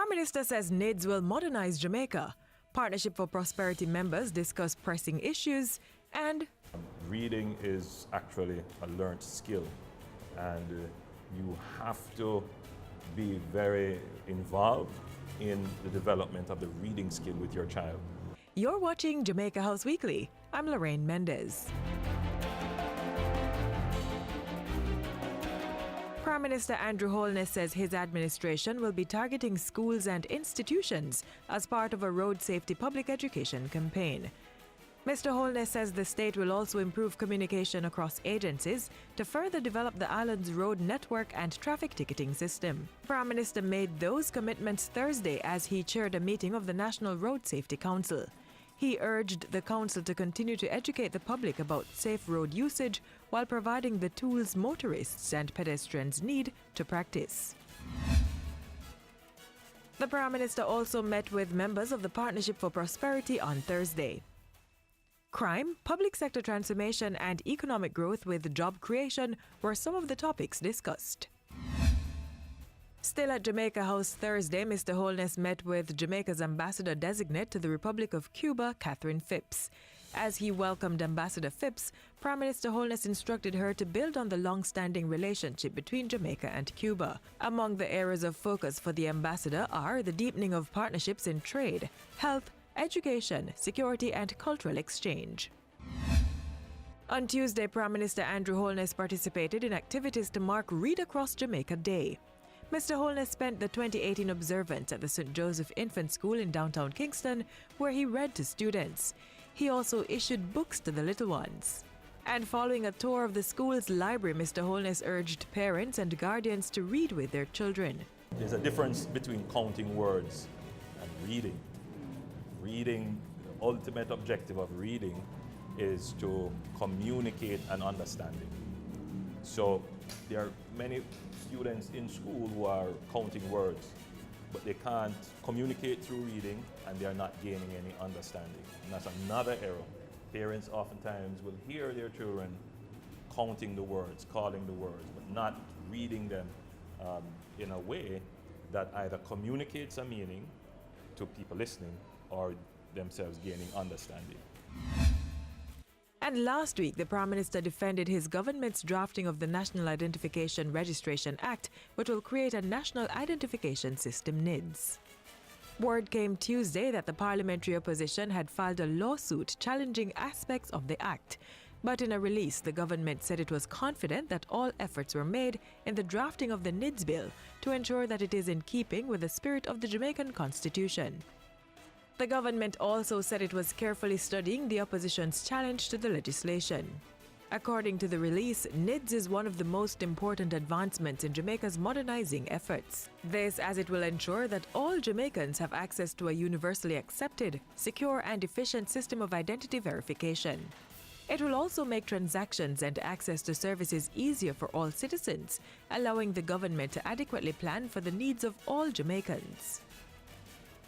Prime Minister says NIDS will modernize Jamaica. Partnership for Prosperity members discuss pressing issues, and reading is actually a learned skill, and you have to be very involved in the development of the reading skill with your child. You're watching Jamaica House Weekly. I'm Lorraine Mendez. Prime Minister Andrew Holness says his administration will be targeting schools and institutions as part of a road safety public education campaign. Mr. Holness says the state will also improve communication across agencies to further develop the island's road network and traffic ticketing system. Prime Minister made those commitments Thursday as he chaired a meeting of the National Road Safety Council. He urged the council to continue to educate the public about safe road usage while providing the tools motorists and pedestrians need to practice. The Prime Minister also met with members of the Partnership for Prosperity on Thursday. Crime, public sector transformation, and economic growth with job creation were some of the topics discussed. Still at Jamaica House Thursday, Mr. Holness met with Jamaica's ambassador-designate to the Republic of Cuba, Catherine Phipps. As he welcomed Ambassador Phipps, Prime Minister Holness instructed her to build on the long-standing relationship between Jamaica and Cuba. Among the areas of focus for the ambassador are the deepening of partnerships in trade, health, education, security, and cultural exchange. On Tuesday, Prime Minister Andrew Holness participated in activities to mark Read Across Jamaica Day. Mr. Holness spent the 2018 observance at the St. Joseph Infant School in downtown Kingston, where he read to students. He also issued books to the little ones. And following a tour of the school's library, Mr. Holness urged parents and guardians to read with their children. There's a difference between counting words and reading. Reading, the ultimate objective of reading is to communicate an understanding. So there are many students in school who are counting words, but they can't communicate through reading and they are not gaining any understanding. And that's another error. Parents oftentimes will hear their children counting the words, calling the words, but not reading them in a way that either communicates a meaning to people listening or themselves gaining understanding. And last week, the Prime Minister defended his government's drafting of the National Identification Registration Act, which will create a National Identification System NIDS. Word came Tuesday that the parliamentary opposition had filed a lawsuit challenging aspects of the act. But in a release, the government said it was confident that all efforts were made in the drafting of the NIDS bill to ensure that it is in keeping with the spirit of the Jamaican Constitution. The government also said it was carefully studying the opposition's challenge to the legislation. According to the release, NIDS is one of the most important advancements in Jamaica's modernizing efforts. This as it will ensure that all Jamaicans have access to a universally accepted, secure, and efficient system of identity verification. It will also make transactions and access to services easier for all citizens, allowing the government to adequately plan for the needs of all Jamaicans.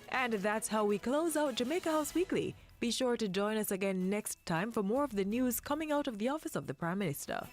And that's how we close out Jamaica House Weekly. Be sure to join us again next time for more of the news coming out of the office of the Prime Minister.